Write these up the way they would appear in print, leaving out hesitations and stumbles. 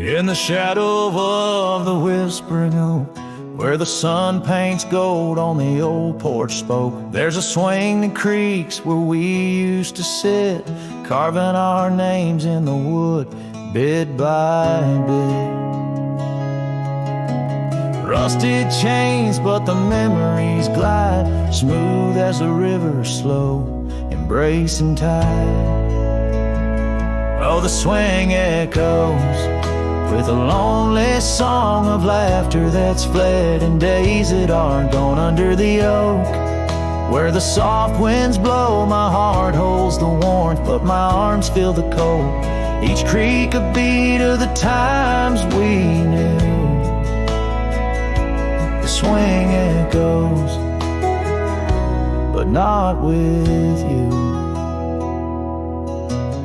In the shadow of the whispering oak, where the sun paints gold on the old porch spoke, there's a swing that creaks where we used to sit, carving our names in the wood, bit by bit. Rusted chains, but the memories glide, smooth as the river, slow, embracing tide. Oh, the swing echoes with a lonely song of laughter that's fled, and days that aren't gone under the oak, where the soft winds blow. My heart holds the warmth, but my arms feel the cold. Each creak a beat of the times we knew. The swing echoes, but not with you.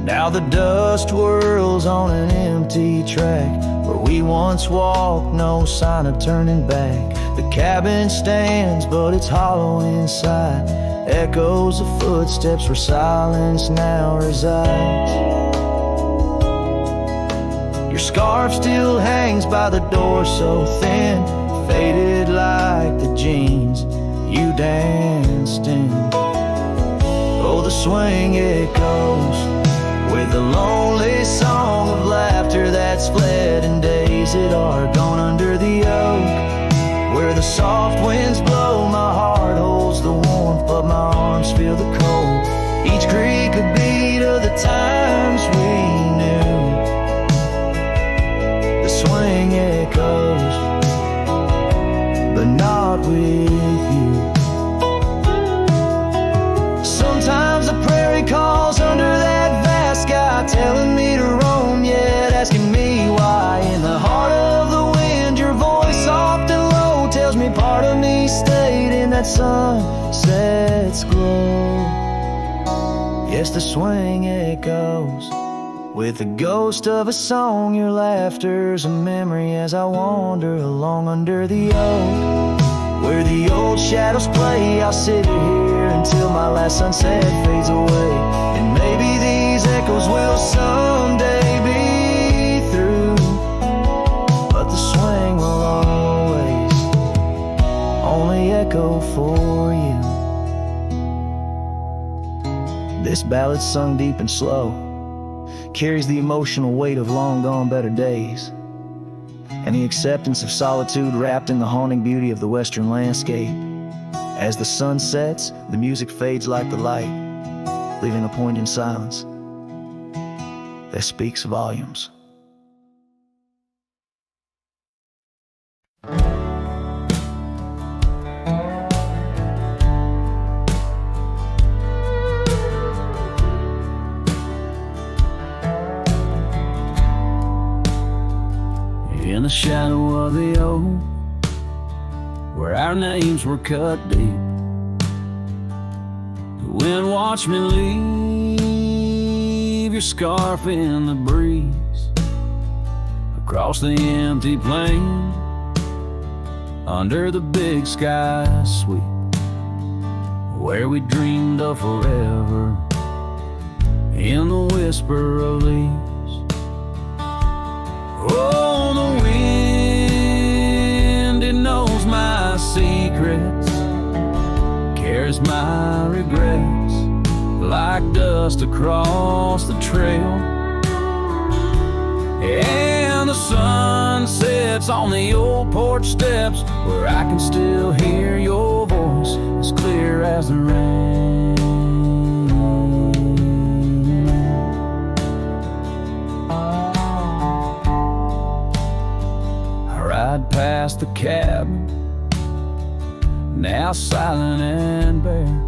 Now the dust whirls on an empty track, where we once walked, no sign of turning back. The cabin stands, but it's hollow inside, echoes of footsteps where silence now resides. Your scarf still hangs by the door, so thin, faded like the jeans you danced in. Oh, the swing echoes with a lonely song of laughter that's fled, and days that are gone under the oak, where the soft winds blow. My heart holds the warmth, but my arms feel the cold. Each creak a beat of the times we knew. The swing echoes, but not with you. Sometimes the prairie calls under that vast sky, telling me to roam, yet asking me why. In the heart of the wind, your voice soft and low tells me part of me stayed in that sunset's glow. Yes, the swing echoes with the ghost of a song. Your laughter's a memory as I wander along under the oak, where the old shadows play. I'll sit here until my last sunset fades away, and maybe these echoes will someday be through, but the swing will always only echo for you. This ballad's sung deep and slow, carries the emotional weight of long gone better days, and the acceptance of solitude wrapped in the haunting beauty of the western landscape. As the sun sets, the music fades like the light, leaving a poignant silence that speaks volumes. In the shadow of the oak, where our names were cut deep, the wind watched me leave your scarf in the breeze, across the empty plain, under the big sky sweep, where we dreamed of forever, in the whisper of leaves. Oh, the wind, it knows my secrets, carries my regrets like dust across the trail. And the sun sets on the old porch steps, where I can still hear your voice as clear as the rain. Ride past the cabin, now silent and bare,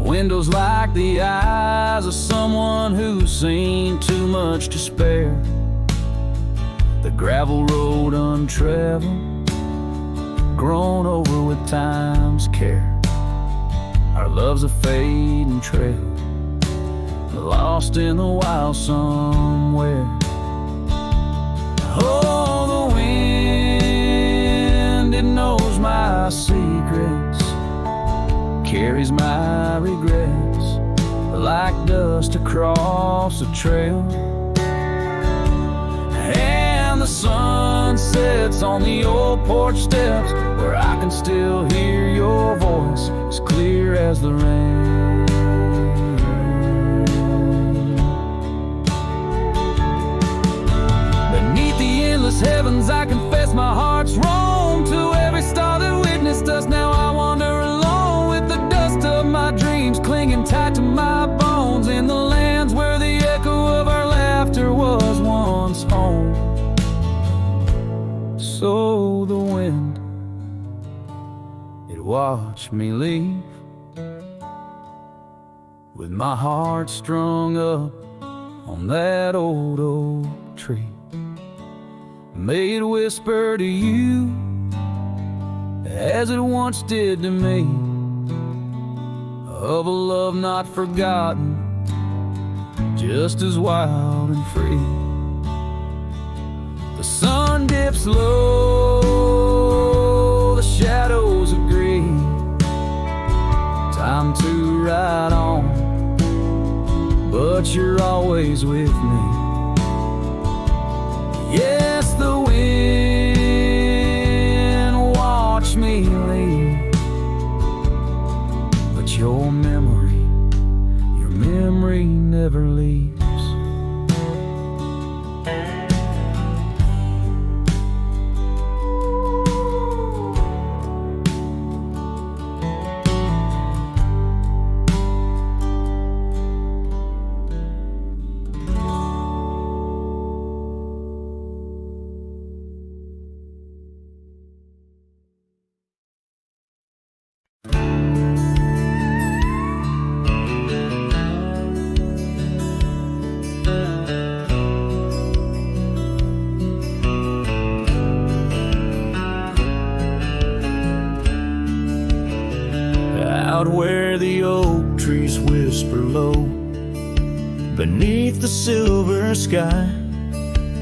windows like the eyes of someone who's seen too much to spare. The gravel road untraveled, grown over with time's care. Our love's a fading trail, lost in the wild somewhere. Oh, the wind, it knows my secrets, carries my regrets like dust across the trail. the sun sets on the old porch steps, where I can still hear your voice as clear as the rain. Beneath the endless heavens, I confess my heart's roam to every star that witnessed us. Now I wander alone with the dust of my dreams clinging tight to my bones, in the lands where the echo of our laughter was once home. So the wind, it watched me leave, with my heart strung up on that old oak tree. May it whisper to you, as it once did to me, of a love not forgotten, just as wild and free. The sun dips low, the shadows agree, time to ride on, but you're always with me. Yes, the wind watched me leave, but your memory never leaves. Out where the oak trees whisper low, beneath the silver sky,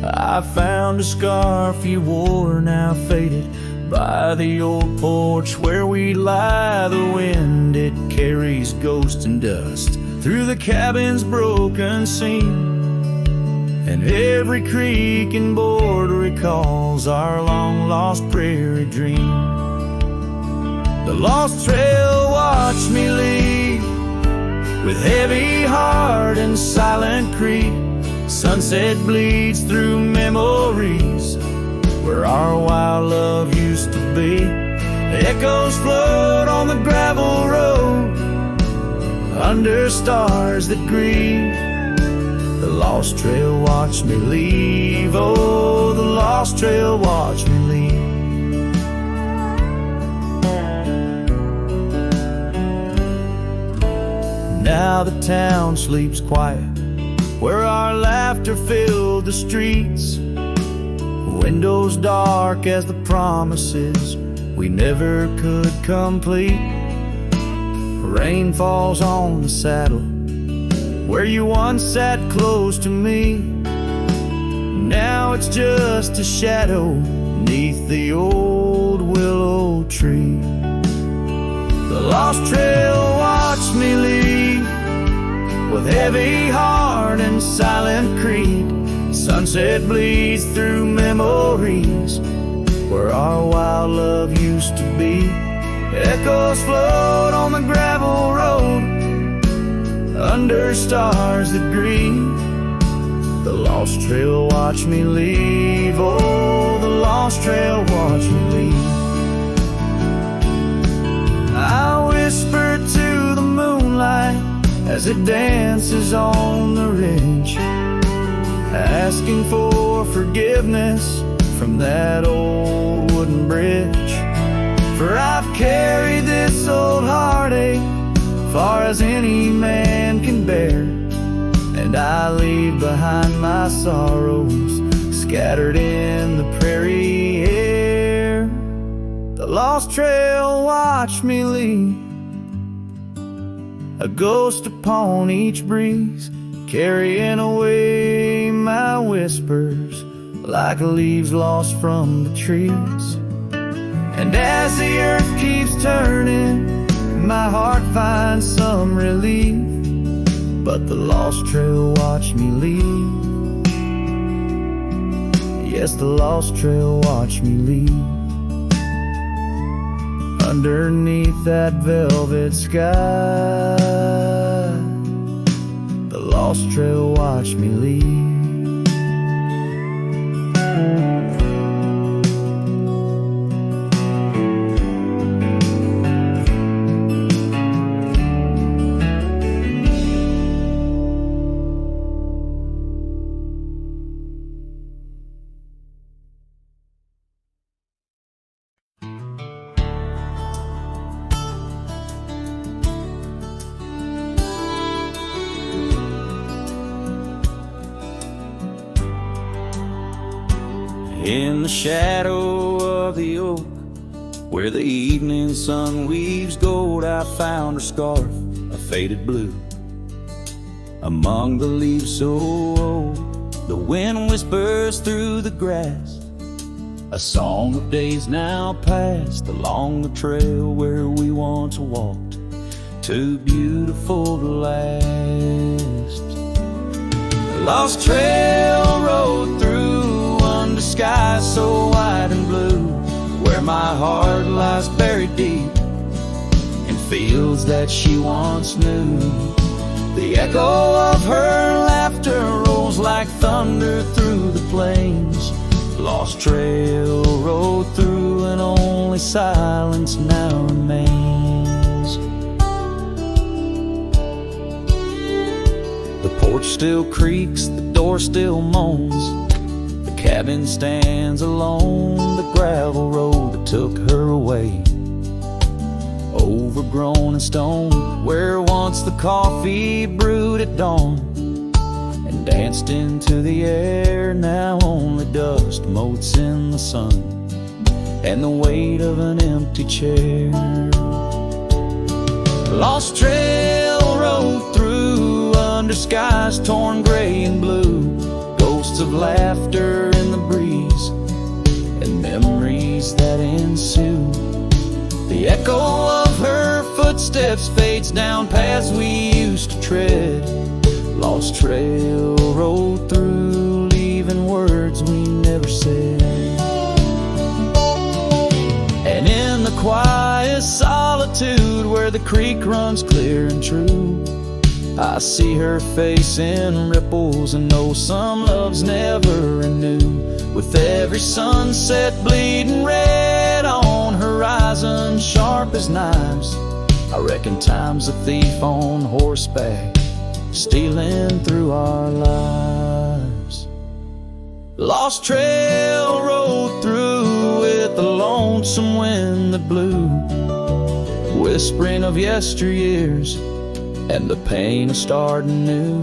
I found a scarf you wore, now faded, by the old porch where we lie. The wind, it carries ghost and dust through the cabin's broken seam, and every creak and board recalls our long-lost prairie dream. The lost trail watched me leave, with heavy heart and silent creep. Sunset bleeds through memories, where our wild love used to be. Echoes float on the gravel road, under stars that grieve. The lost trail watched me leave, oh, the lost trail watched me leave. Now the town sleeps quiet, where our laughter filled the streets. Windows dark as the promises we never could complete. Rain falls on the saddle, where you once sat close to me. Now it's just a shadow neath the old willow tree. The lost trail watched me leave, with heavy heart and silent creed. Sunset bleeds through memories, where our wild love used to be. Echoes float on the gravel road, under stars that grieve. The lost trail watched me leave, oh, the lost trail watched me leave. I whisper to the moonlight as it dances on the ridge, asking for forgiveness from that old wooden bridge. For I've carried this old heartache far as any man can bear, and I leave behind my sorrows scattered in the prairie air. The lost trail watched me leave, a ghost upon each breeze, carrying away my whispers like leaves lost from the trees. And as the earth keeps turning, my heart finds some relief, but the lost trail watched me leave. Yes, the lost trail watched me leave. Underneath that velvet sky, the lost trail watched me leave. In the shadow of the oak, where the evening sun weaves gold, I found her scarf, a faded blue. Among the leaves so old, the wind whispers through the grass, a song of days now past, along the trail where we once walked, too beautiful to last. The lost trail rode through under skies so wide and blue, where my heart lies buried deep in fields that she once knew. The echo of her laughter rolls like thunder through the plains. Lost trail rode through and only silence now remains. The porch still creaks, the door still moans, cabin stands alone, the gravel road that took her away, overgrown and stone, where once the coffee brewed at dawn and danced into the air. Now only dust motes in the sun and the weight of an empty chair. Lost trail rode through under skies torn gray and blue, ghosts of laughter in the breeze and memories that ensue. The echo of her footsteps fades down paths we used to tread. Lost trail rode through, leaving words we never said. And in the quiet solitude where the creek runs clear and true, I see her face in ripples and know some loves never renew. With every sunset bleeding red on horizon sharp as knives, I reckon time's a thief on horseback, stealing through our lives. Lost trail rode through with the lonesome wind that blew, whispering of yesteryears and the pain of starting new.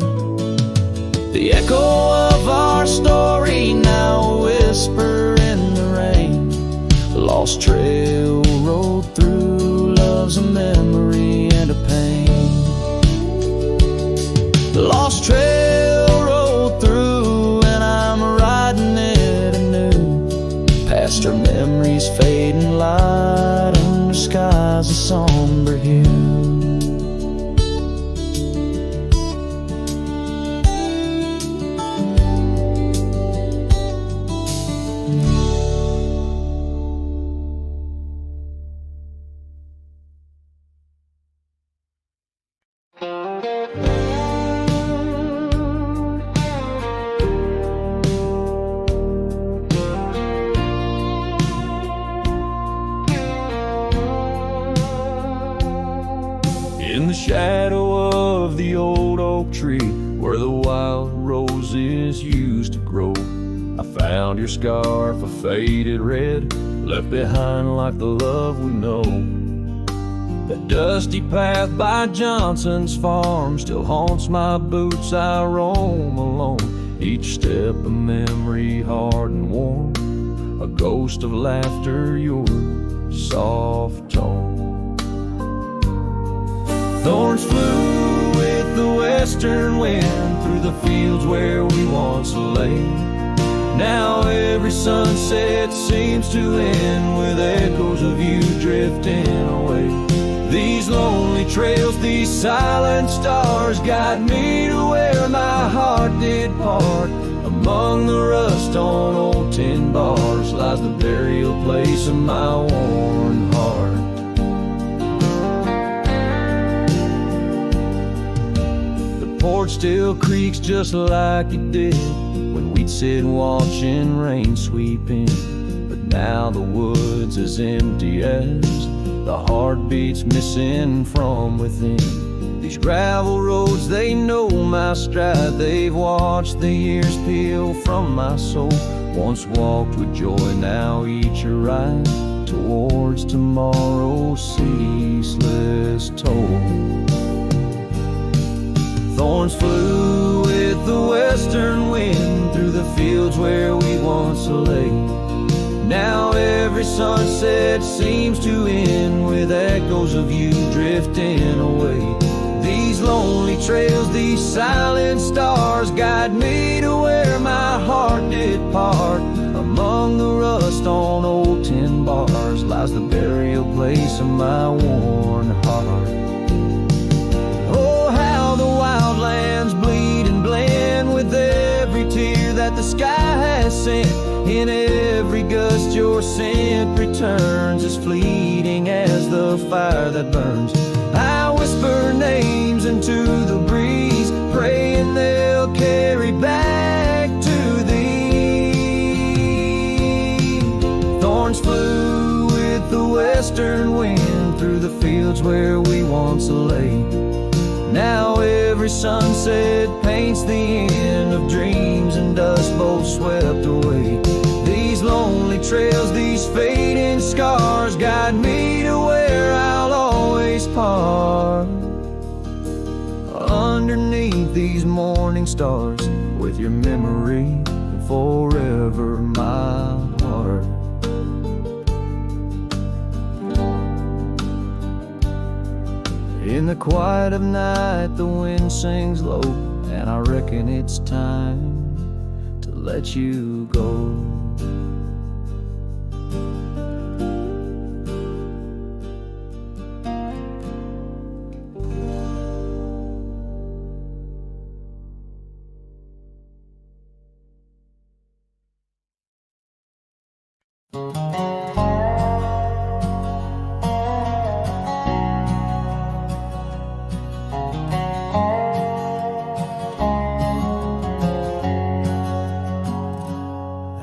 The echo of our story now a whisper in the rain. Lost trail rode through, love's a memory and a pain. Lost trail rode through and I'm riding it anew, past her memories fading light under skies of somber hue. In the shadow of the old oak tree where the wild roses used to grow, I found your scarf, a faded red, left behind like the love we know. That dusty path by Johnson's farm still haunts my boots, I roam alone. Each step a memory hard and warm, a ghost of laughter, your soft tone. Thorns flew with the western wind through the fields where we once lay. Now every sunset seems to end with echoes of you drifting away. These lonely trails, these silent stars guide me to where my heart did part. A Among the rust on old tin bars lies the burial place of my worn heart. The porch still creaks just like it did when we'd sit watching rain sweep in. But now the wood's as empty as the heartbeats missing from within. These gravel roads, they know my stride. They've watched the years peel from my soul. Once walked with joy, now each a ride towards tomorrow's ceaseless toll. Thorns flew with the western wind through the fields where we once lay. Now every sunset seems to end with echoes of you drifting away. These lonely trails, these silent stars guide me to where my heart did part. Among the rust on old tin bars lies the burial place of my worn heart. Oh, how the wildlands bleed and blend with every tear that the sky has sent. In every gust your scent returns, as fleeting as the fire that burns. I whisper names into the breeze, praying they'll carry back to thee. Thorns flew with the western wind through the fields where we once lay. Now every sunset paints the end of dreams and dust both swept away. These lonely trails, these fading scars guide me to where I'll always part. Underneath these morning stars, with your memory forever my heart. In the quiet of night the wind sings low, and I reckon it's time to let you go.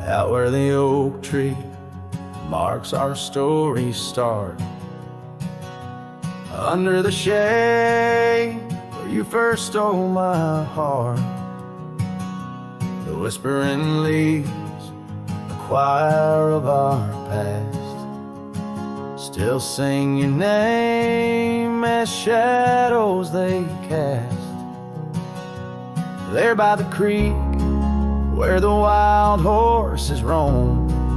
Out where the oak tree marks our story's start, under the shade where you first stole my heart, the whispering leaves, the choir of our past, still sing your name as shadows they cast. There by the creek where the wild horses roam,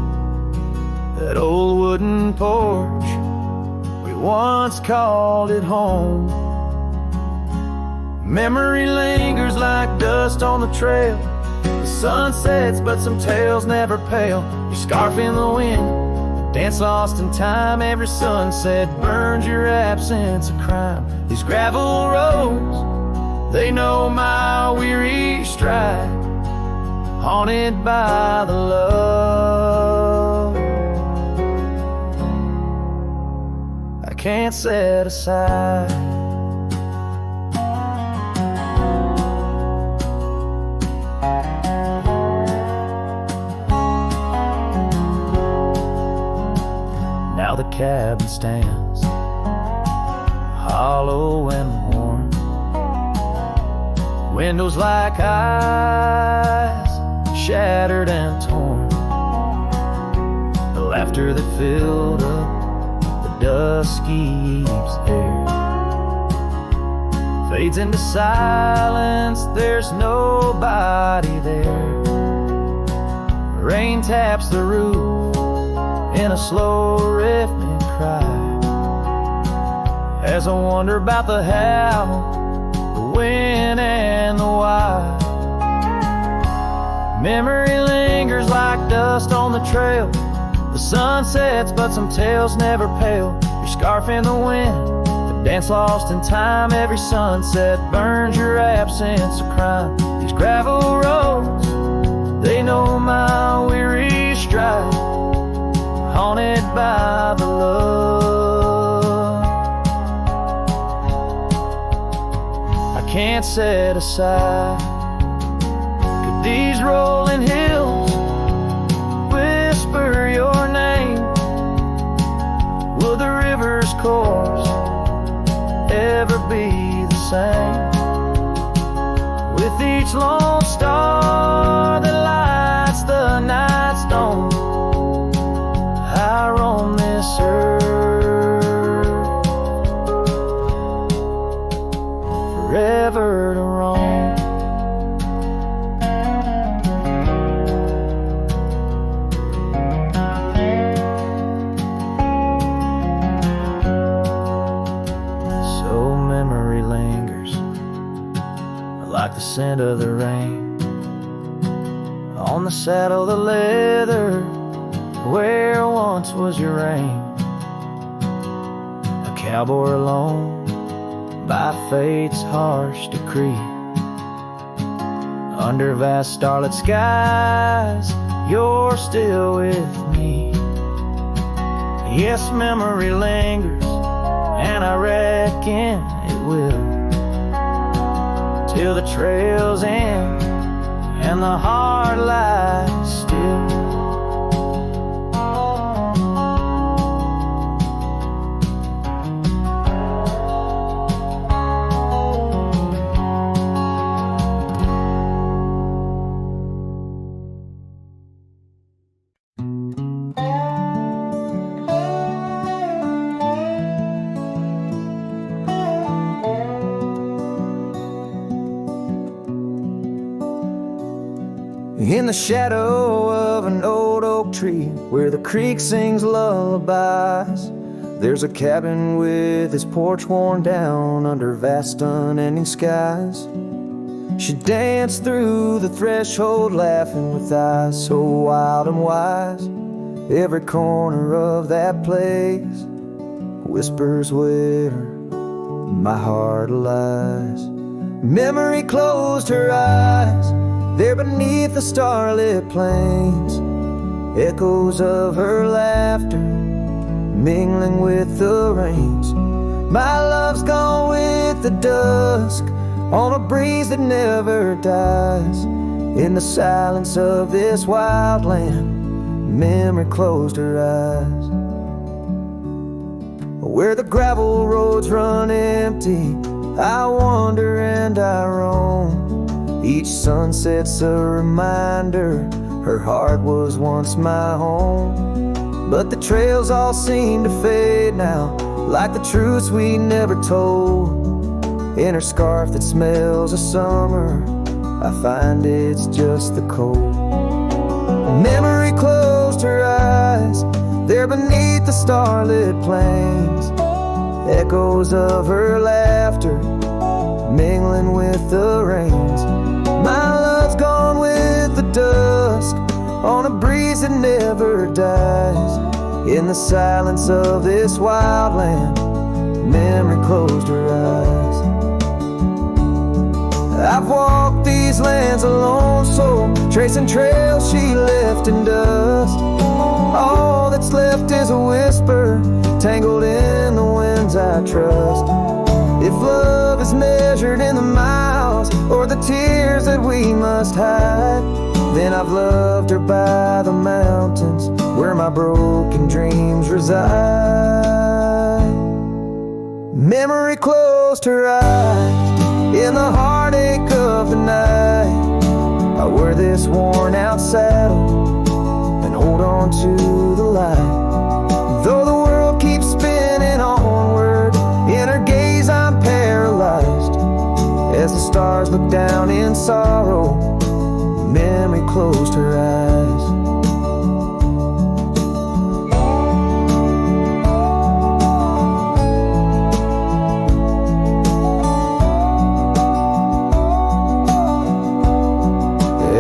that old wooden porch, we once called it home. Memory lingers like dust on the trail. The sun sets but some tales never pale. Your scarf in the wind, a dance lost in time. Every sunset burns your absence a crime. These gravel roads, they know my weary stride, haunted by the love I can't set aside. Now the cabin stands hollow and warm, windows like eyes shattered and torn. The laughter that filled up the dusky eve's air fades into silence, there's nobody there. Rain taps the roof in a slow rhythmic cry, as I wonder about the how, the when and the why. Memory lingers like dust on the trail. The sun sets but some tales never pale. Your scarf in the wind, the dance lost in time. Every sunset burns your absence a crime. These gravel roads, know my weary stride, haunted by the love I can't set aside. Could these rolling hills whisper your name? Will the river's course ever be the same? With each lone star that lights the night stone, I roam this earth, forever to roam. So memory lingers like the scent of the rain on the saddle, the leather where once was your reign. A cowboy alone by fate's harsh decree, under vast starlit skies, you're still with me. Yes, memory lingers, and I reckon it will, till the trails end and the heart lies still. In the shadow of an old oak tree, where the creek sings lullabies, there's a cabin with its porch worn down under vast unending skies. She danced through the threshold laughing with eyes so wild and wise. Every corner of that place whispers where my heart lies. Memory closed her eyes there beneath the starlit plains, echoes of her laughter mingling with the rains. My love's gone with the dusk on a breeze that never dies. In the silence of this wild land, memory closed her eyes. Where the gravel roads run empty, I wander and I roam. Each sunset's a reminder her heart was once my home. But the trails all seem to fade now, like the truths we never told. In her scarf that smells of summer, I find it's just the cold. Memory closed her eyes there beneath the starlit plains, echoes of her laughter mingling with the rains. My love's gone with the dusk on a breeze that never dies. In the silence of this wild land, memory closed her eyes. I've walked these lands alone, so tracing trails she left in dust. All that's left is a whisper tangled in the winds I trust. If love is measured in the miles or the tears that we must hide, then I've loved her by the mountains where my broken dreams reside. Memory closed her eyes in the heartache of the night. I wear this worn out saddle and hold on to the light. Though the world keeps spinning onward, in her gaze I'm paralyzed. As the stars look down in sorrow, memory closed her eyes.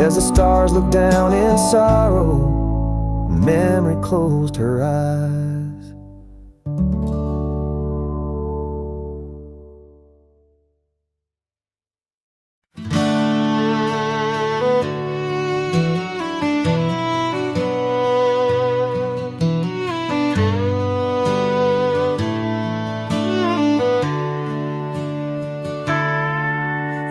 As the stars look down in sorrow, memory closed her eyes.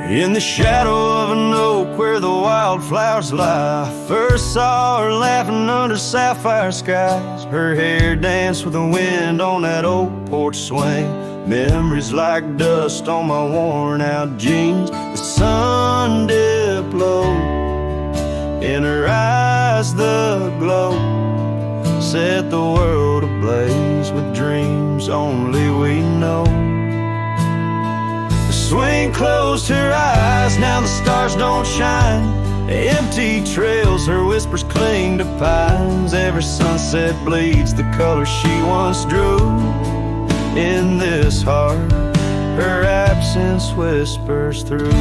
In the shadow of an oak where the wildflowers lie, I first saw her laughing under sapphire skies. Her hair danced with the wind on that old porch swing. Memories like dust on my worn out jeans. The sun dipped low, in her eyes the glow set the world ablaze with dreams only we know. The swing closed her eyes, now the stars don't shine. Empty trails, her whispers cling to pines. Every sunset bleeds the color she once drew. In this heart, her absence whispers through.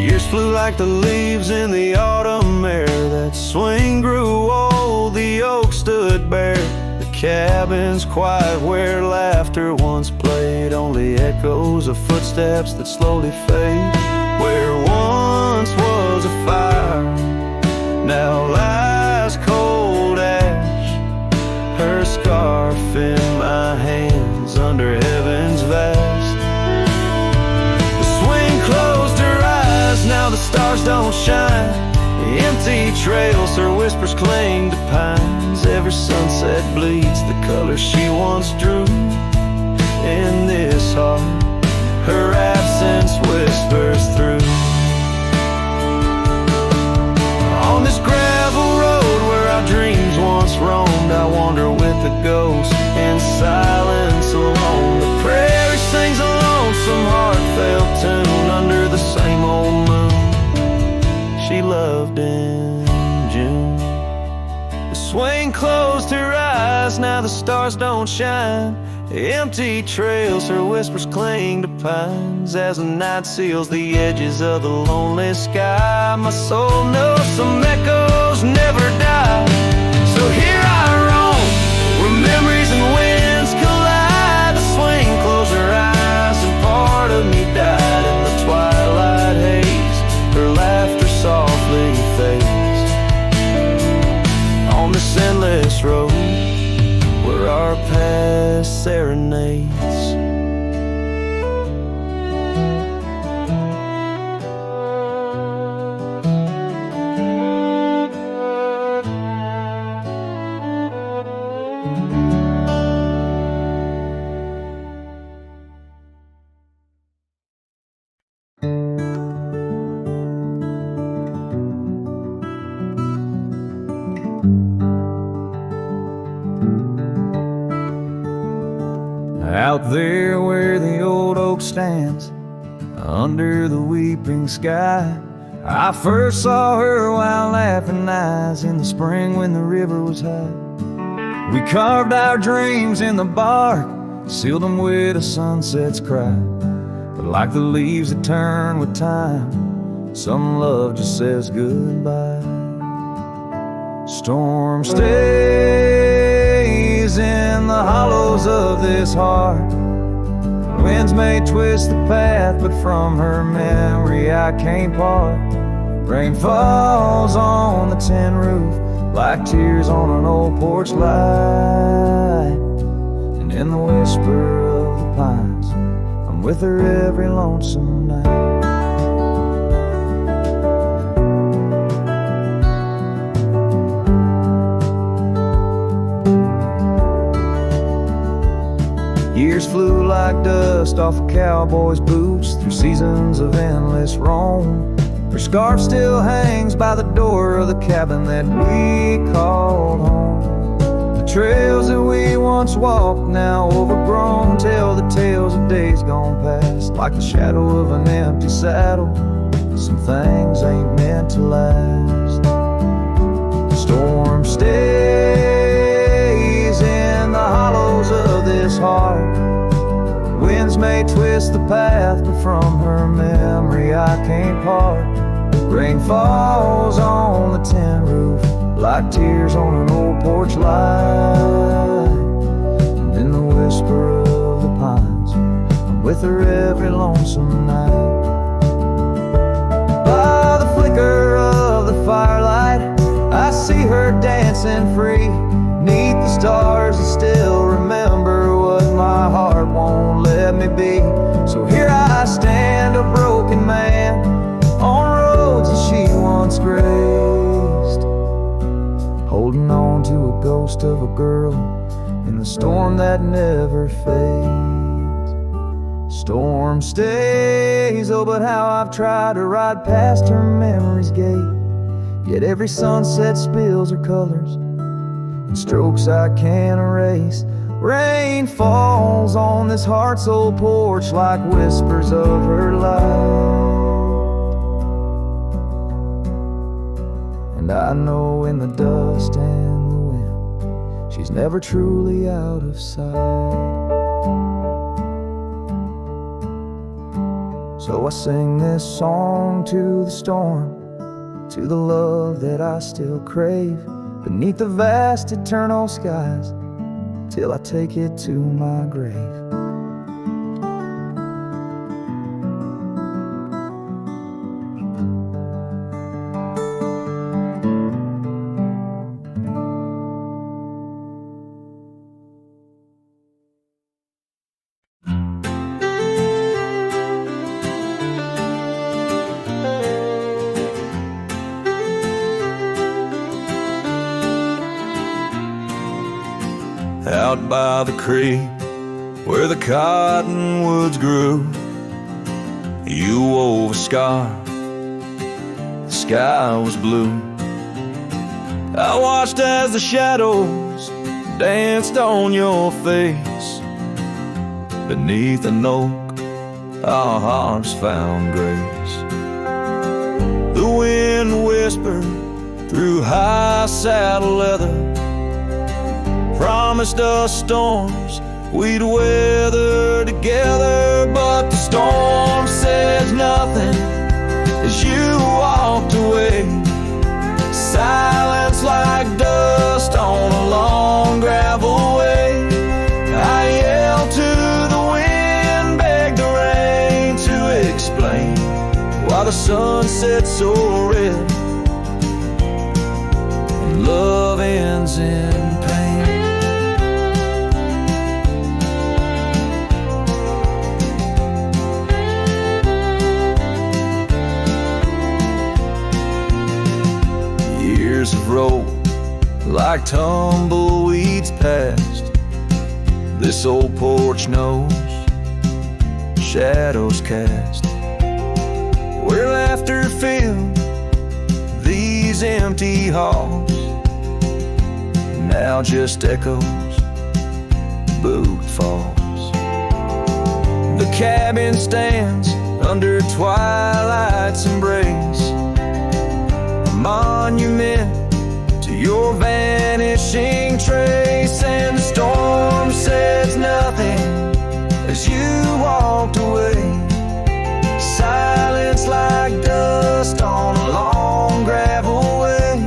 Years flew like the leaves in the autumn air. That swing grew old, the oak stood bare. The cabin's quiet where laughter once played. Only echoes of footsteps that slowly fade. Where once was a fire, now lies cold ash. Her scarf in my hands under heaven's vast. The swing closed her eyes, now the stars don't shine. Empty trails, her whispers cling to pines. Every sunset bleeds the color she once drew. In this heart, her absence whispers through. On this gravel road where our dreams once roamed, I wander with the ghost in silence alone. The prairie sings a lonesome heartfelt tune under the same old moon she loved in June. The swing closed her eyes, now the stars don't shine. Empty trails, her whispers cling to pines. As the night seals the edges of the lonely sky, my soul knows some echoes never die. So here I roam, where memories and winds collide. The swing closed her eyes and part of me died in the twilight haze. Her laughter softly fades on this endless road where our past serenades. Out there where the old oak stands, under the weeping sky, I first saw her wild laughing eyes in the spring when the river was high. We carved our dreams in the bark, sealed them with a sunset's cry. But like the leaves that turn with time, some love just says goodbye. Storm stays in the hollows of this heart. Winds may twist the path, but from her memory I can't part. Rain falls on the tin roof like tears on an old porch light. And in the whisper of the pines, I'm with her every lonesome night. Years flew like dust off a cowboy's boots through seasons of endless roam. Her scarf still hangs by the door of the cabin that we called home. The trails that we once walked, now overgrown, tell the tales of days gone past. Like the shadow of an empty saddle, some things ain't meant to last. The storm stays in the hollows of this heart. Winds may twist the path, but from her memory I can't part. Rain falls on the tin roof like tears on an old porch light. And in the whisper of the pines, I'm with her every lonesome night. By the flicker of the firelight, I see her dancing free 'neath the stars that still remain. ghost of a girl in the storm that never fades. Storm stays, oh, but how I've tried to ride past her memory's gate. Yet every sunset spills her colors in strokes I can't erase. Rain falls on this heart-soul porch like whispers of her life. And I know in the dust and the wind, she's never truly out of sight. So I sing this song to the storm, to the love that I still crave, beneath the vast eternal skies, till I take it to my grave. Out by the creek where the cottonwoods grew, you wove a scarf, the sky was blue. I watched as the shadows danced on your face. Beneath an oak, our hearts found grace. The wind whispered through high saddle leather, promised us storms we'd weather together. But the storm says nothing as you walked away. Silence like dust on a long gravel way. I yelled to the wind, begged the rain to explain why the sun set so red and love ends in pain. Years have rolled like tumbleweeds past. This old porch knows shadows cast, where laughter filled these empty halls. Now just echoes, boot falls. The cabin stands under twilight's embrace, a monument to your vanishing trace. And the storm says nothing as you walked away. Silence like dust on a long gravel way.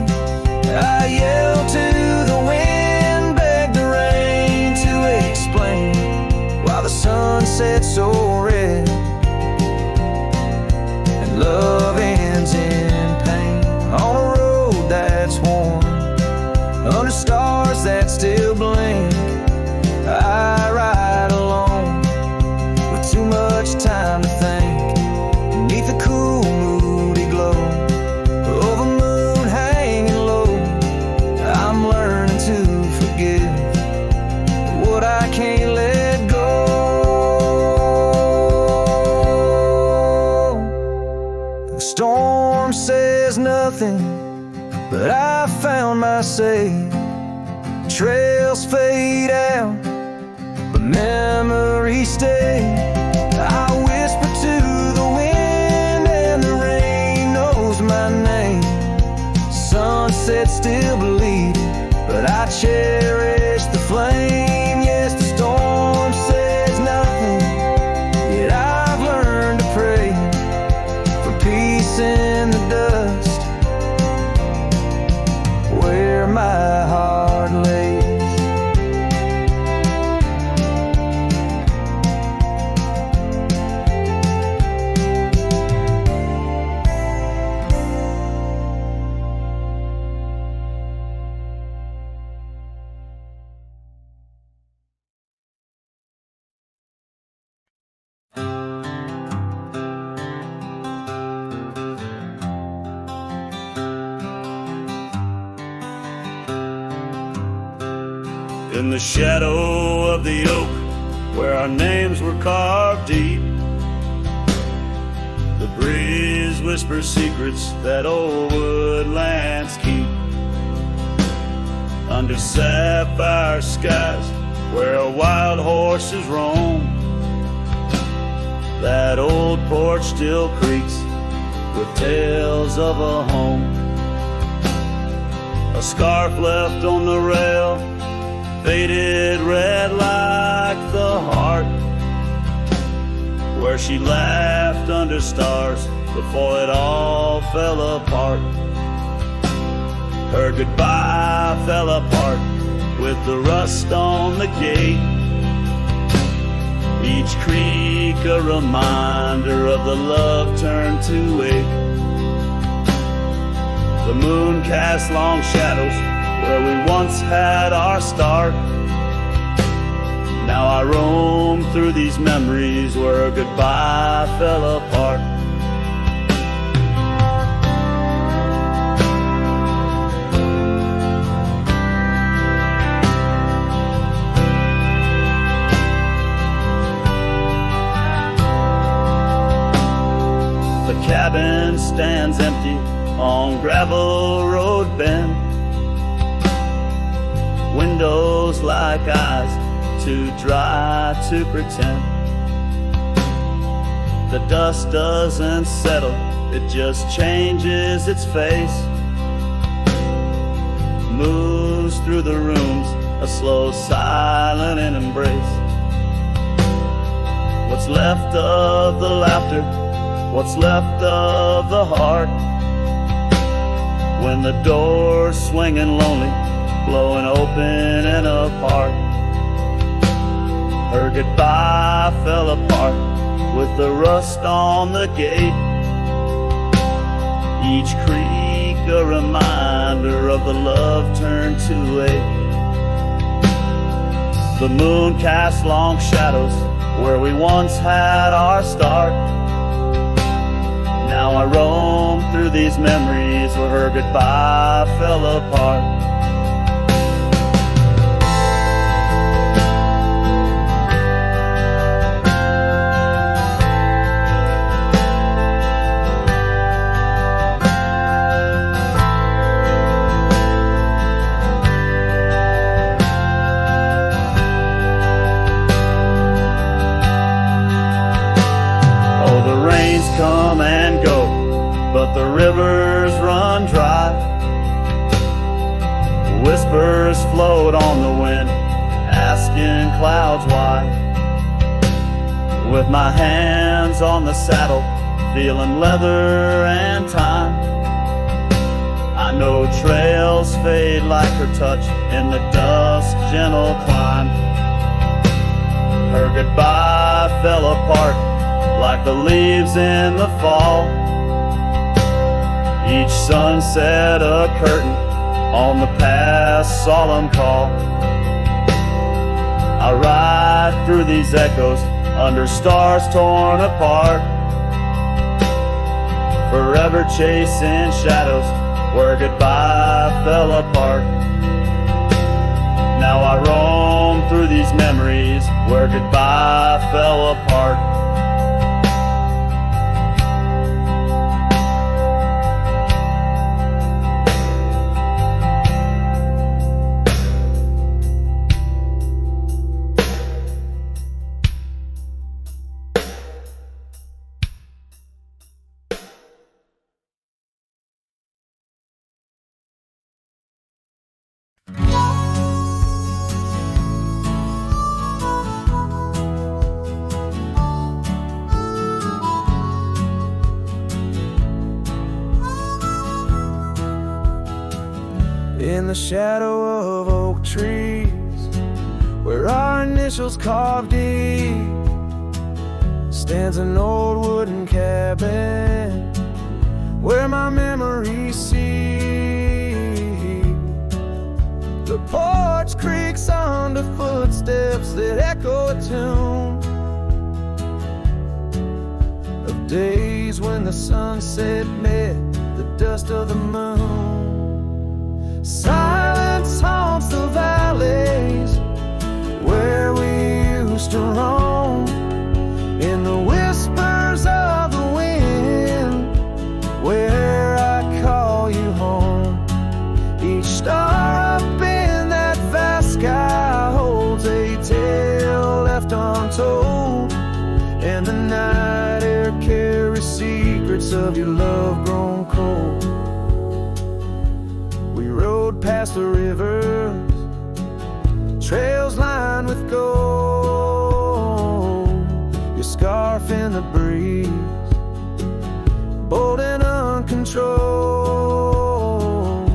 I yelled to the wind, begged the rain to explain why the sun set so red and love ends in pain. On a road that's worn, under stars that still blink, I ride alone with too much time to think. Beneath the cool, moody glow of a moon hanging low, I'm learning to forgive what I can't let go. The storm says nothing, but I found my say. Trails fade out, but memories stay. I whisper to the wind and the rain knows my name. Sunset still bleeding, but I cherish the flame. Yes, the storm says nothing, yet I've learned to pray for peace in the dust where my heart lays. in the shadow of the oak where our names were carved deep. The breeze whispers secrets that old woodlands keep. Under sapphire skies where wild horses roam, that old porch still creaks with tales of a home. A scarf left on the rail, faded red like the heart where she laughed under stars before it all fell apart. Her goodbye fell apart with the rust on the gate. Each creak a reminder of the love turned to ache. The moon cast long shadows where we once had our start. Now I roam through these memories where goodbye fell apart. The cabin stands empty on gravel road bend. Windows like eyes, too dry to pretend. The dust doesn't settle, it just changes its face. Moves through the rooms, a slow, silent embrace. What's left of the laughter, what's left of the heart, when the door's swinging lonely, blowing open and apart. Her goodbye fell apart with the rust on the gate. Each creak a reminder of the love turned to ache. The moon casts long shadows where we once had our start. Now I roam through these memories where her goodbye fell apart. Come and go, but the rivers run dry. Whispers float on the wind, asking clouds why. With my hands on the saddle, feeling leather and time, I know trails fade like her touch in the dusk gentle climb. Her goodbye fell apart like the leaves in the fall. Each sunset a curtain on the past solemn call. I ride through these echoes under stars torn apart, forever chasing shadows where goodbye fell apart. Now I roam through these memories where goodbye fell apart. In the shadow of oak trees, where our initials carved deep, stands an old wooden cabin where my memories see. The porch creaks under footsteps that echo a tune of days when the sunset met the dust of the moon. Silence haunts the valleys and the night air carries secrets of your love grown cold. We rode past the rivers, trails lined with gold, your scarf in the breeze, bold and uncontrolled.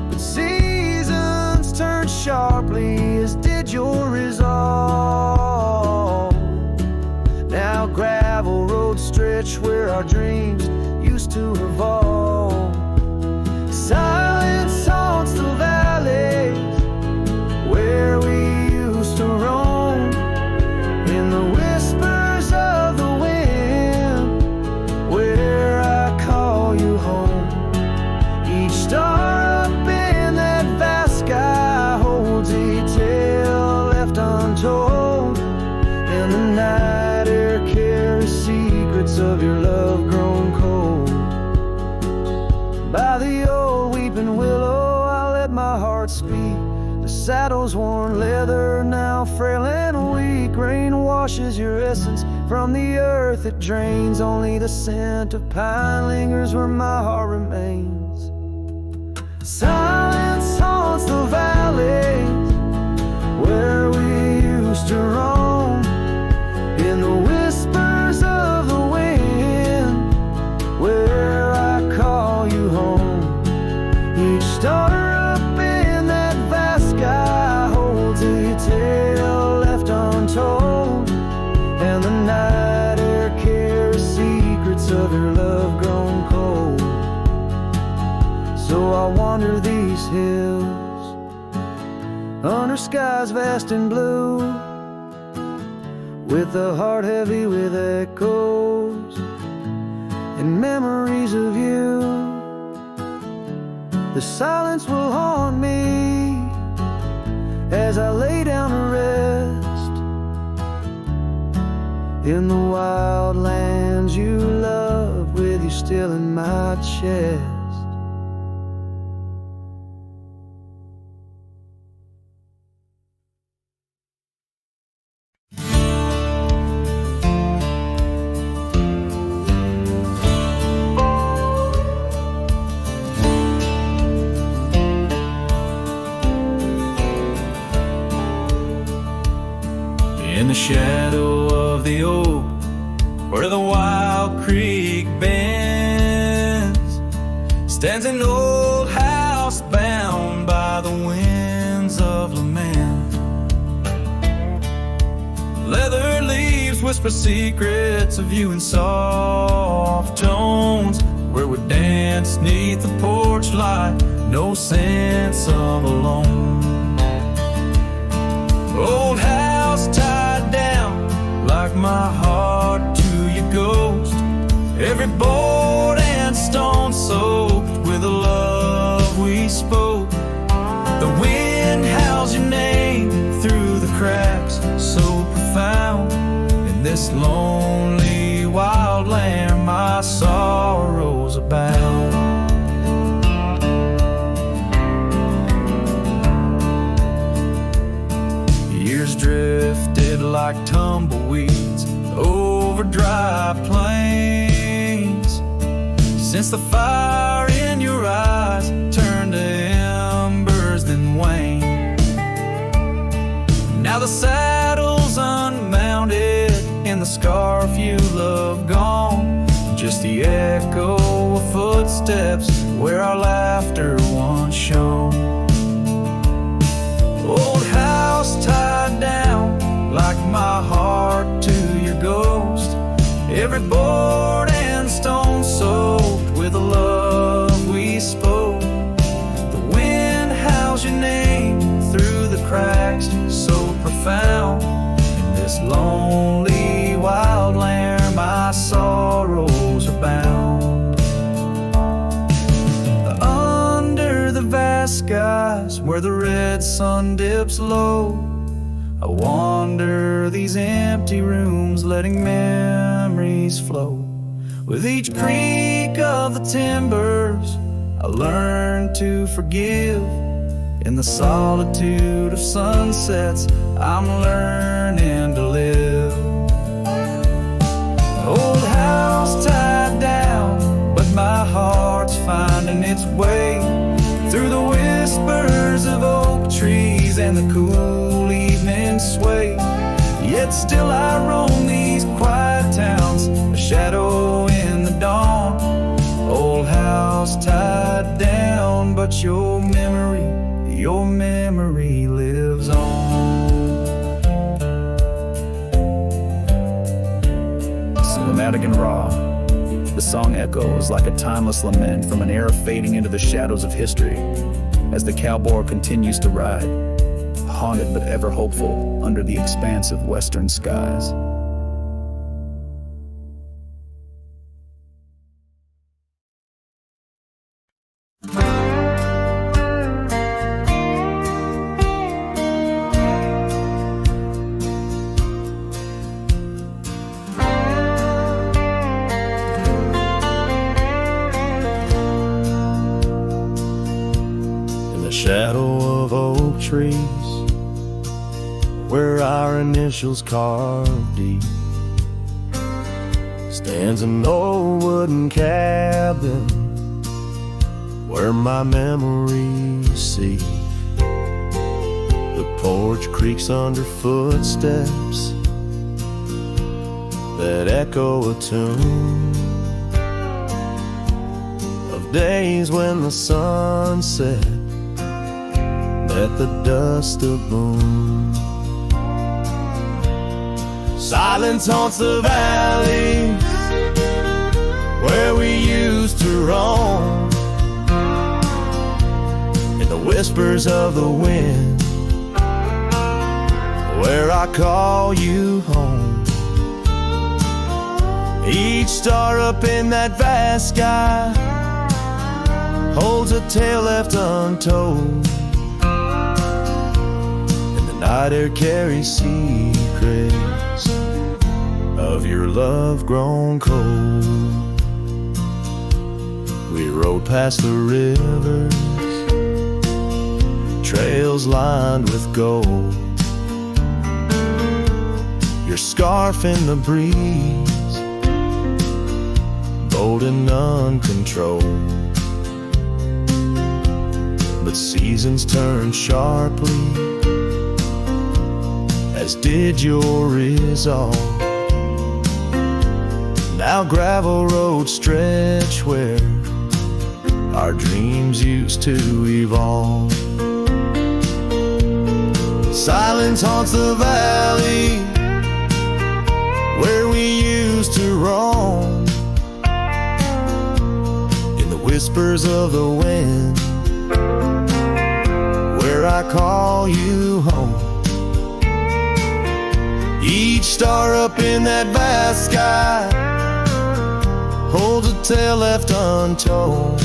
But seasons turned sharply, as did your resolve. Now gravel roads stretch where our dreams used to revolve. Silence haunts the valleys where we used to roam, in the whispers of the wind where I call you home. Each star up in that vast sky holds a tale left untold, and the night air carries secrets of your love grown cold. By the old weeping willow I let my heart speak. The saddle's worn leather, now frail and weak. Rain washes your essence from the earth it drains. Only the scent of pine lingers where my heart remains. Silence haunts the valleys where we used to roam, in the whispers of the wind where I call you home. Each star up in that vast sky holds a tale left untold, and the night air carries secrets of your love grown cold. So I wander these hills under skies vast and blue, with a heart heavy with echoes and memories of you. The silence will haunt me as I lay down to rest in the wild lands you love, with you still in my chest. In the shadow of the oak, where the wild creek bends, stands an old house bound by the winds of lament. Leather leaves whisper secrets of you in soft tones, where we dance neath the porch light, no sense of alone. Old house tied down like my heart to your ghost, every board and stone soaked with the love we spoke. The wind howls your name through the cracks, so profound. In this lonely wild land my sorrows abound. Years drifted like tumbleweeds over dry plains, since the fire in your eyes turned to embers then waned. Now the saddle's unmounted and the scarf you love gone, just the echo of footsteps where our laughter once shone. Old house tied down like my heart to your ghost, every board and stone soaked with the love we spoke. The wind howls your name through the cracks, so profound. In this lonely wild land my sorrows are bound. Under the vast skies where the red sun dips low, I wander these empty rooms, letting memories flow. With each creak of the timbers I learn to forgive. In the solitude of sunsets I'm learning to live. Old house tied down, but my heart's finding its way through the whispers of oak trees and the cool evening sway. Yet still I roam these quiet towns, a shadow in the dawn. Old house tied down, but your memory lives on. Cinematic and raw, the song echoes like a timeless lament from an era fading into the shadows of history as the cowboy continues to ride, haunted but ever hopeful under the expansive western skies. Shadow of oak trees, where our initials carved deep, stands an old wooden cabin where my memories seep. The porch creaks under footsteps that echo a tune of days when the sun set at the dust of moon. Silence haunts the valley where we used to roam, in the whispers of the wind where I call you home. Each star up in that vast sky holds a tale left untold. Night air carries secrets of your love grown cold. We rode past the rivers, trails lined with gold. Your scarf in the breeze, bold and uncontrolled. But seasons turn sharply, as did your resolve. Now gravel roads stretch where our dreams used to evolve. Silence haunts the valley where we used to roam, in the whispers of the wind where I call you home. Each star up in that vast sky holds a tale left untold,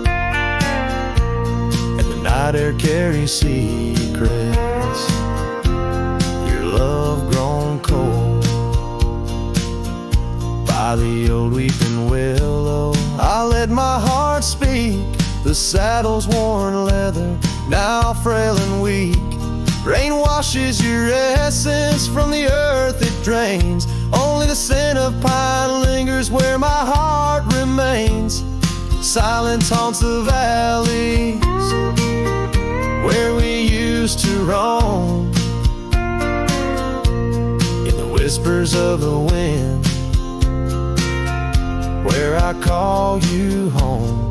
and the night air carries secrets, your love grown cold. By the old weeping willow I let my heart speak, the saddle's worn leather, now frail and weak. Rain washes your essence from the earth it drains. Only the scent of pine lingers where my heart remains. Silence haunts the valleys where we used to roam, in the whispers of the wind where I call you home.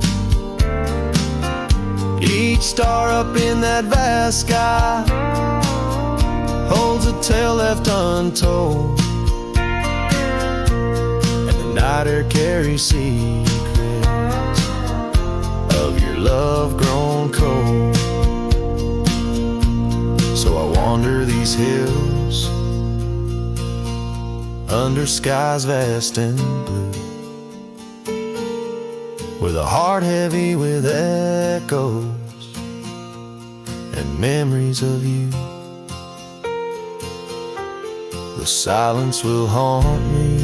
Each star up in that vast sky holds a tale left untold, and the night air carries secrets of your love grown cold. So I wander these hills under skies vast and blue, with a heart heavy with echoes and memories of you. The silence will haunt me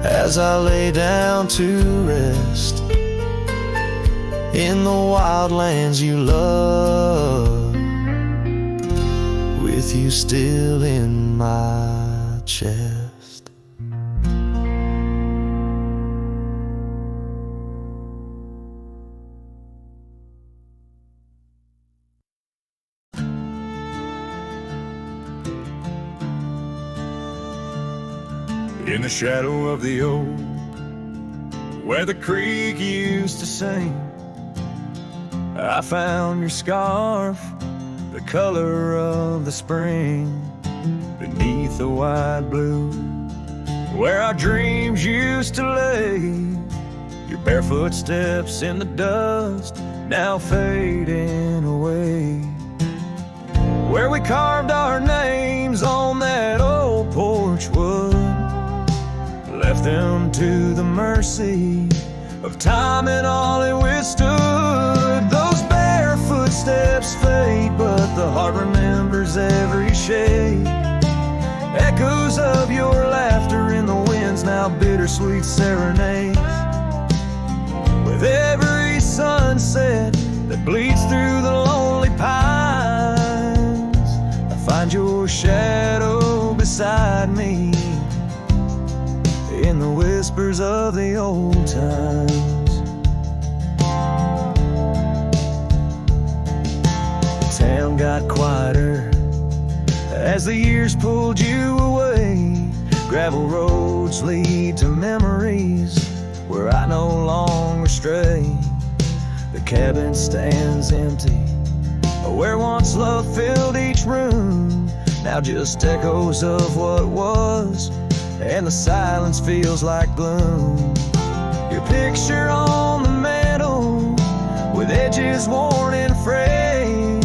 as I lay down to rest in the wild lands you love, with you still in my chest. In the shadow of the oak, where the creek used to sing, I found your scarf, the color of the spring, beneath the wide blue, where our dreams used to lay. Your barefoot steps in the dust, now fading away. Where we carved our names on that old porch wood, left them to the mercy of time and all it withstood. Those bare footsteps fade, but the heart remembers every shade. Echoes of your laughter in the winds, now bittersweet serenades. With every sunset that bleeds through the lonely pines, I find your shadow beside me in the whispers of the old times. The town got quieter as the years pulled you away. Gravel roads lead to memories where I no longer stray. The cabin stands empty, where once love filled each room, now just echoes of what was, and the silence feels like gloom. Your picture on the mantle, with edges worn and frayed,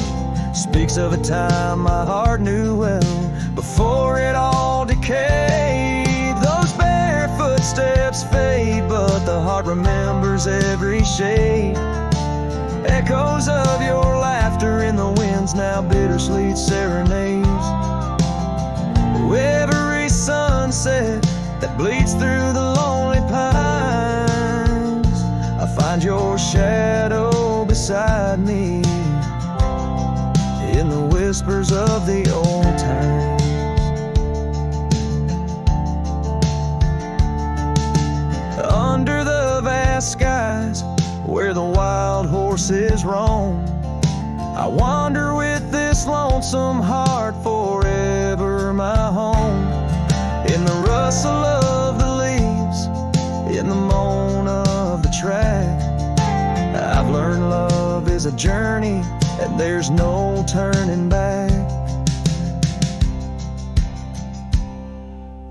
speaks of a time my heart knew well, before it all decayed. Those bare footsteps fade, but the heart remembers every shade. Echoes of your laughter in the winds, now bittersweet serenades. Every sunset that bleeds through the lonely pines, I find your shadow beside me in the whispers of the old times. Under the vast skies where the wild horses roam, I wander with this lonesome heart, forever my home. In the rustle of the leaves, in the moan of the track, I've learned love is a journey and there's no turning back.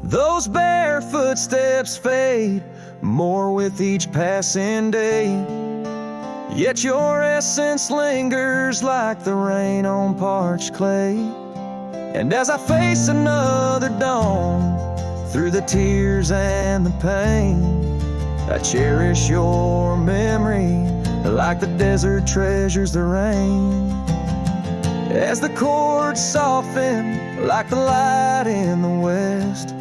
Those bare footsteps fade more with each passing day, yet your essence lingers like the rain on parched clay. And as I face another dawn, through the tears and the pain, I cherish your memory like the desert treasures the rain. As the chords soften like the light in the west,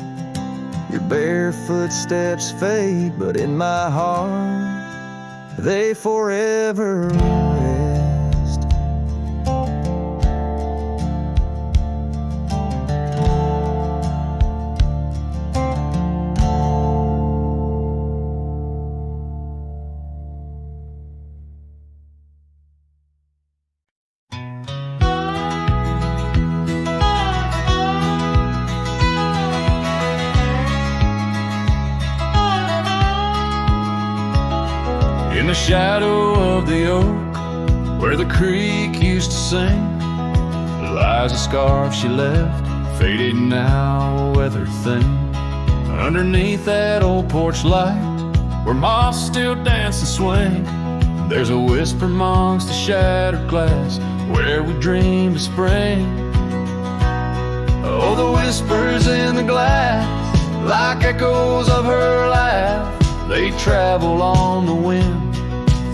your bare footsteps fade, but in my heart they forever rest. In the shadow of the oak, where the creek used to sing, lies a scarf she left, faded now, weather thin. Underneath that old porch light, where moths still dance and swing, there's a whisper amongst the shattered glass, where we dreamed of spring. Oh, the whispers in the glass, like echoes of her laugh, they travel on the wind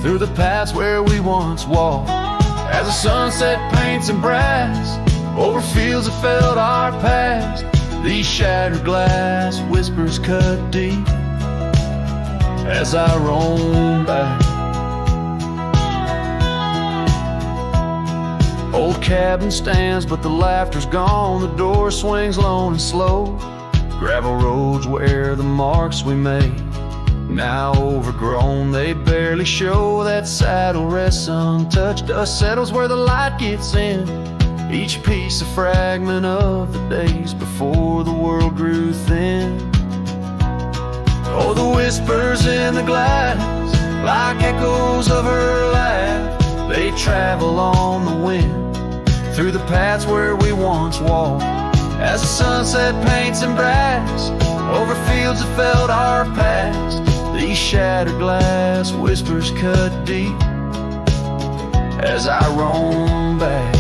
through the paths where we once walked. As the sunset paints in brass over fields that felt our past, these shattered glass whispers cut deep as I roam back. Old cabin stands, but the laughter's gone. The door swings lone and slow. Gravel roads where the marks we made, now overgrown, they barely show. That saddle rests untouched, dust settles where the light gets in. Each piece a fragment of the days before the world grew thin. Oh, the whispers in the glass, like echoes of her laugh, they travel on the wind through the paths where we once walked. As the sunset paints in brass over fields that felt our past, these shattered glass whispers cut deep as I roam back.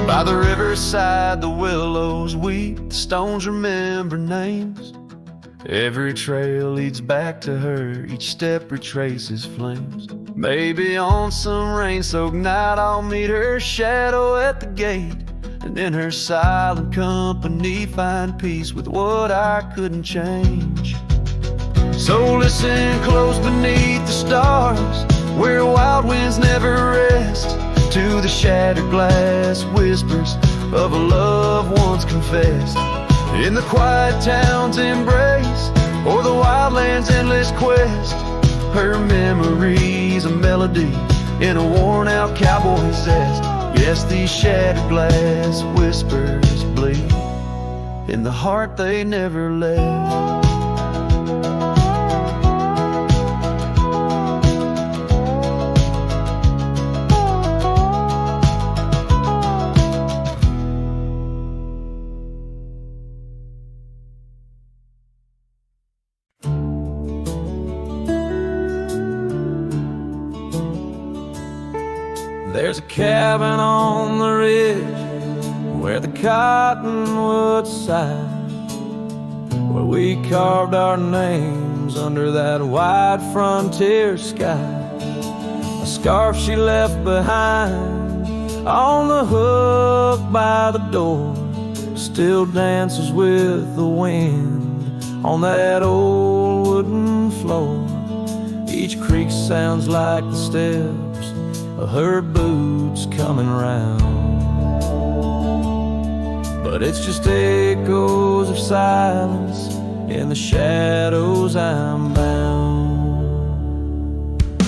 By the riverside, the willows weep, the stones remember names. Every trail leads back to her, each step retraces flames. Maybe on some rain-soaked night I'll meet her shadow at the gate, and in her silent company find peace with what I couldn't change. So listen close beneath the stars, where wild winds never rest, to the shattered glass whispers of a love once confessed. In the quiet town's embrace, or the wildland's endless quest, her memory's a melody in a worn-out cowboy zest. Yes, these shattered glass whispers bleed in the heart they never left. There's a cabin on the ridge where the cottonwoods sigh, where we carved our names under that wide frontier sky. A scarf she left behind on the hook by the door still dances with the wind on that old wooden floor. Each creak sounds like the steps of her boots coming round, but it's just echoes of silence in the shadows I'm bound.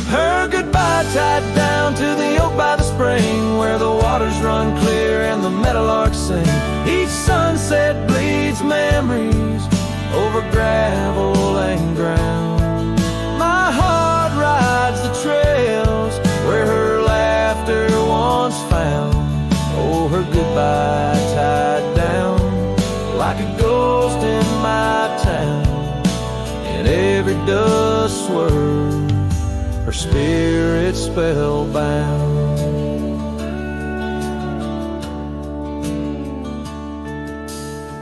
Her goodbye tied down to the oak by the spring, where the waters run clear and the meadowlarks sing. Each sunset bleeds memories over gravel and ground. My heart rides the trails where her laughter once found. Oh, her goodbye tied down like a ghost in my town. In every dust swirl, her spirit spellbound.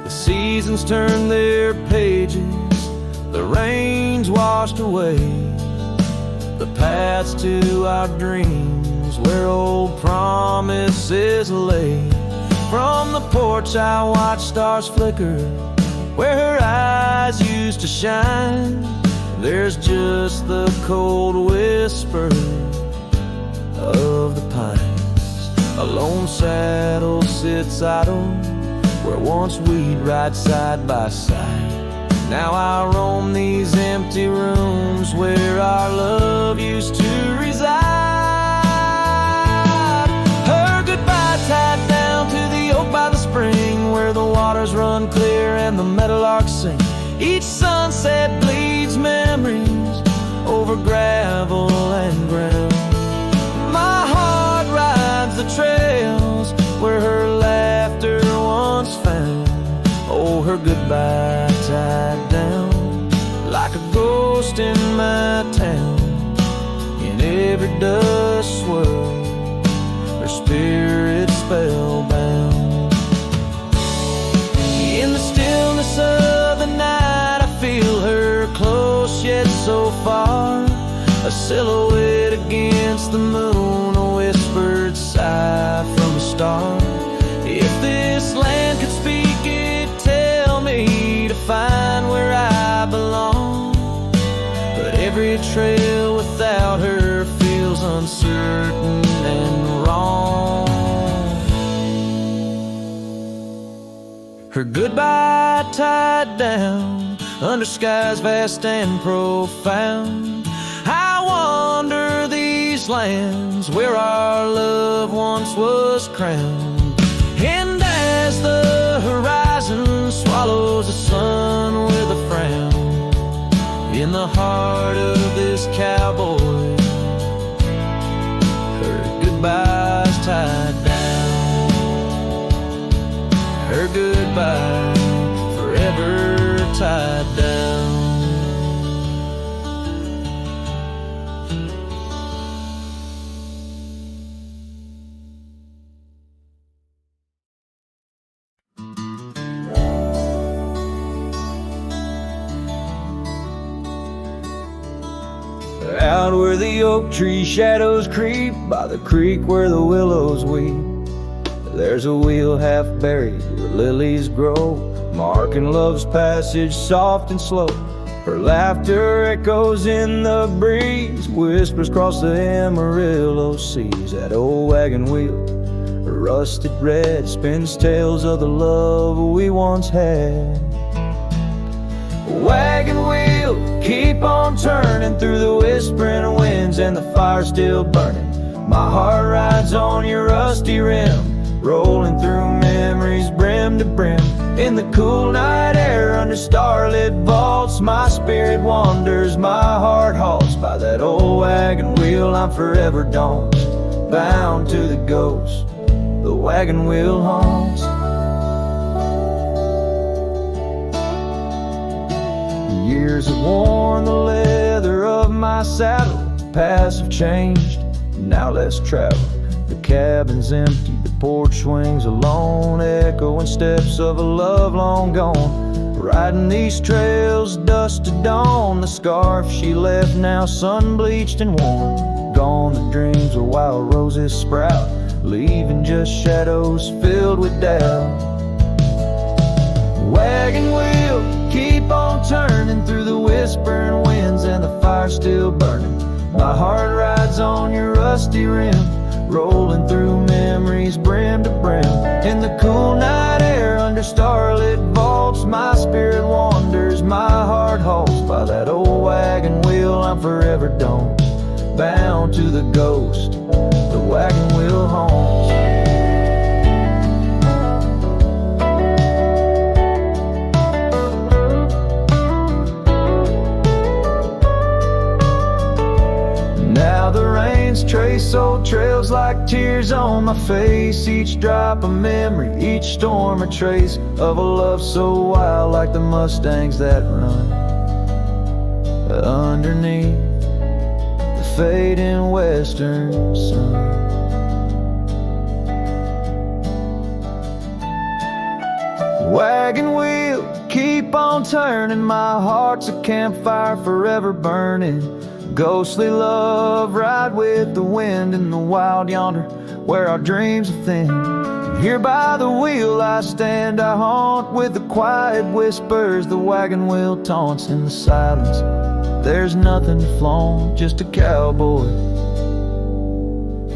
The seasons turn their pages, the rains washed away the paths to our dreams, where old promises lay. From the porch I watch stars flicker, where her eyes used to shine. There's just the cold whisper of the pines. A lone saddle sits idle, where once we'd ride side by side. Now I roam these empty rooms where our love used to reside. Her goodbye tied down to the oak by the spring, where the waters run clear and the meadowlarks sing. Each sunset bleeds memories over gravel and ground. My heart rides the trails where her laughter once found. Oh, her goodbye tied down like a ghost in my town. In every dust swirl, her spirit spellbound. In the stillness of the night, I feel her close yet so far. A silhouette against the moon, a whispered sigh from a star. If this land could speak, to find where I belong, but every trail without her feels uncertain and wrong. her goodbye tied down under skies vast and profound. I wander these lands where our love once was crowned, and as the horizon swallows the sun with a frown, in the heart of this cowboy, her goodbye's tied down. Her goodbye forever tied down. Out where the oak tree shadows creep, by the creek where the willows weep, there's a wheel half buried where lilies grow, marking love's passage soft and slow. Her laughter echoes in the breeze, whispers across the Amarillo seas. That old wagon wheel, rusted red, spins tales of the love we once had. Wagon wheel, keep on turning through the whispering winds, and the fire's still burning. My heart rides on your rusty rim, rolling through memories brim to brim. In the cool night air under starlit vaults, my spirit wanders, my heart halts. By that old wagon wheel I'm forever dawned, bound to the ghost the wagon wheel haunts. Years have worn the leather of my saddle, paths have changed, now let's travel. The cabin's empty, the porch swings alone, echoing steps of a love long gone. Riding these trails, dust to dawn, the scarf she left now sun-bleached and worn. Gone the dreams of wild roses sprout, leaving just shadows filled with doubt. Wagon wheel, keep on turning through the whispering winds, and the fire's still burning. My heart rides on your rusty rim, rolling through memories brim to brim. In the cool night air under starlit vaults, my spirit wanders, my heart halts. By that old wagon wheel I'm forever dawned, bound to the ghost the wagon wheel haunts. Now the rains trace old trails like tears on my face, each drop a memory, each storm a trace of a love so wild, like the Mustangs that run underneath the fading western sun. Wagon wheel, keep on turning, my heart's a campfire forever burning. Ghostly love, ride with the wind in the wild yonder, where our dreams are thin. Here by the wheel I stand, I haunt with the quiet whispers the wagon wheel taunts. In the silence there's nothing to flaunt, just a cowboy,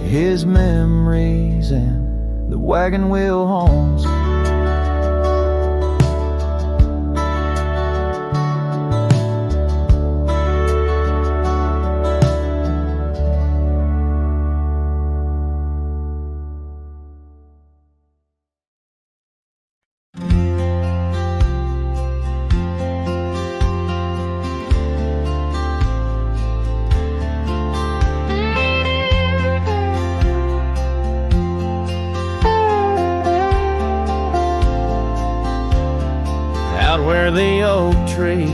his memories, and the wagon wheel haunts. Where the oak tree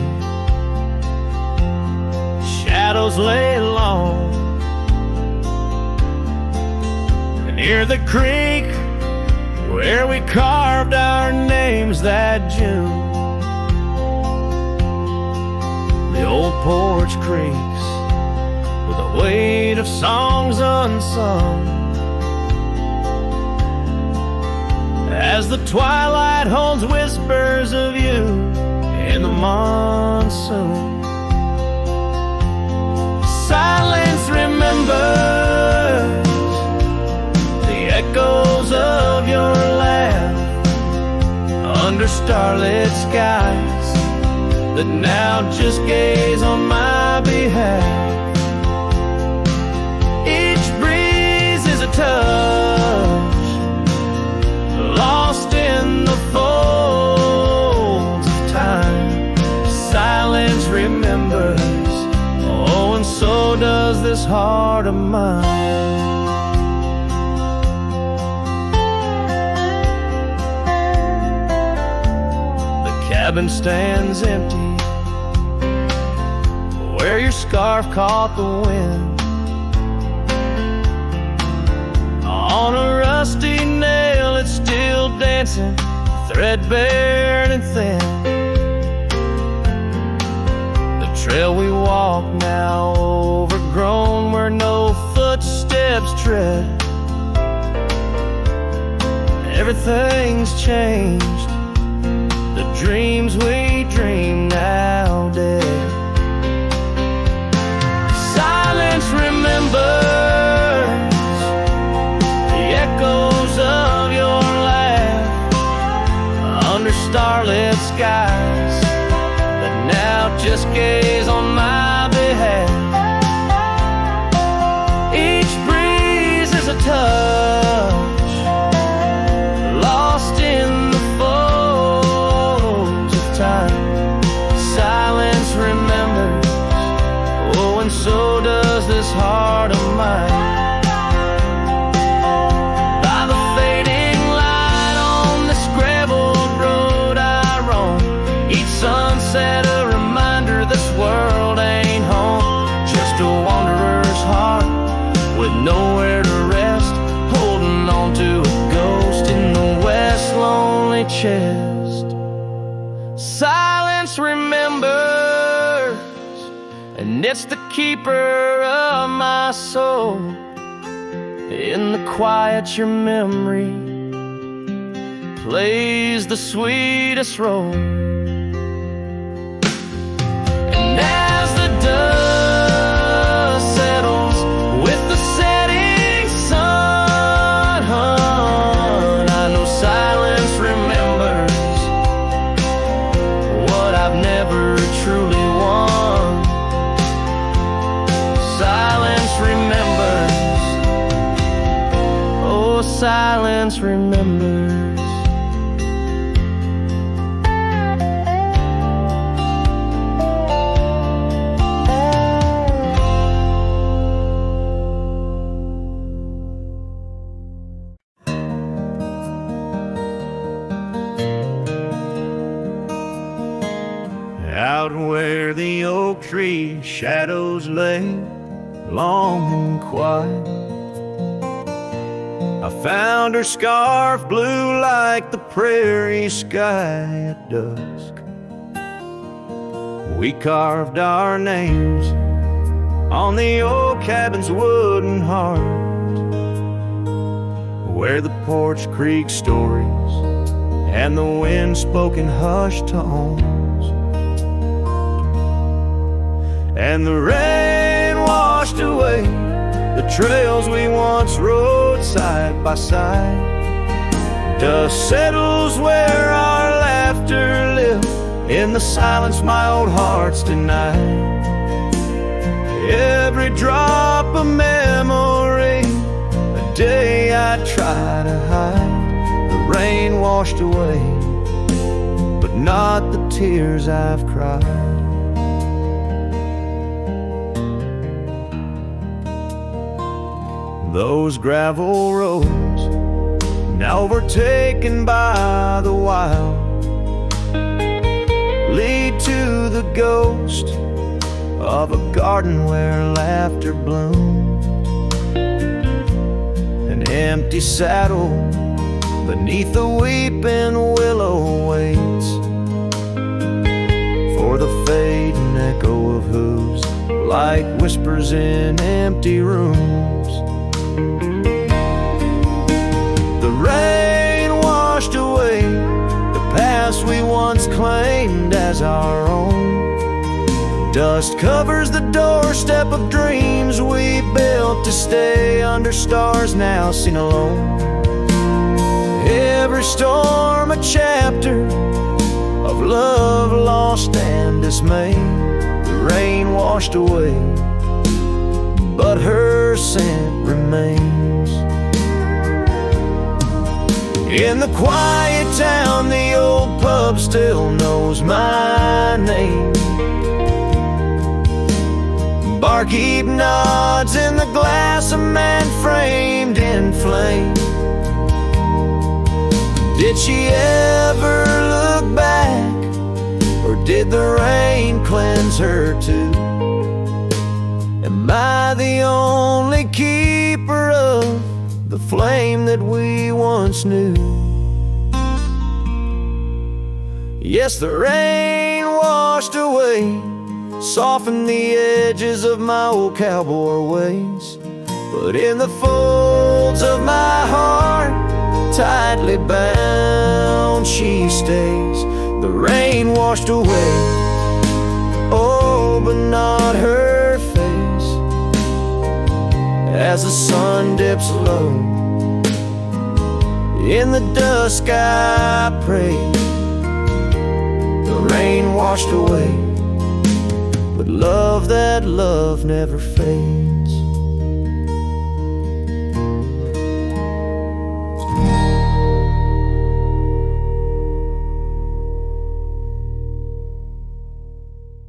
shadows lay long, and near the creek where we carved our names that June, the old porch creaks with the weight of songs unsung, as the twilight holds whispers of you in the monsoon. Silence remembers the echoes of your laugh under starlit skies that now just gaze on my behalf. Each breeze is a touch, lost in the folds of time. Silence remembers, oh, and so does this heart of mine. The cabin stands empty where your scarf caught the wind. On a rusty nail it's still dancing, threadbare and thin. The trail we walk now overgrown, where no footsteps tread. Everything's changed, the dreams we dream now dead. Silence remembers the echoes of your laugh under starlit skies that now just gaze on my behalf. Each breeze is a touch, lost in the folds of time. Silence remembers, oh, and so does this heart of mine. By the fading light on this graveled road I roam, each sunset a reminder this world ain't home. Just a wanderer's heart with nowhere to rest, holding on to a ghost in the west lonely chest. Silence remembers, and it's the keeper of my soul. In the quiet your memory plays the sweetest role. And as the dust settles with the setting sun, I know silence remembers what I've never truly won. Silence remembers, oh, silence remembers. Out where the oak tree shadows lay, long and quiet, I found her scarf blue like the prairie sky at dusk. We carved our names on the old cabin's wooden heart, where the porch creak stories and the wind spoke in hushed tones. And the rain washed away the trails we once rode side by side. Dust settles where our laughter lived in the silence my old heart's denied. Every drop of memory, a day I try to hide. The rain washed away, but not the tears I've cried. Those gravel roads, now overtaken by the wild, lead to the ghost of a garden where laughter bloomed. An empty saddle beneath the weeping willow waits for the fading echo of hooves, like whispers in empty rooms. The rain washed away the past we once claimed as our own. Dust covers the doorstep of dreams we built to stay under stars now seen alone. Every storm a chapter of love lost and dismay. The rain washed away, but her scent remains. In the quiet town, the old pub still knows my name. Barkeep nods in the glass, a man framed in flame. Did she ever look back, or did the rain cleanse her too? Am I the only keeper of the flame that we once knew? Yes, the rain washed away, softened the edges of my old cowboy ways, but in the folds of my heart, tightly bound, she stays. The rain washed away, oh, but not her face. As the sun dips low, in the dusk I pray. The rain washed away, but love, that love never fades.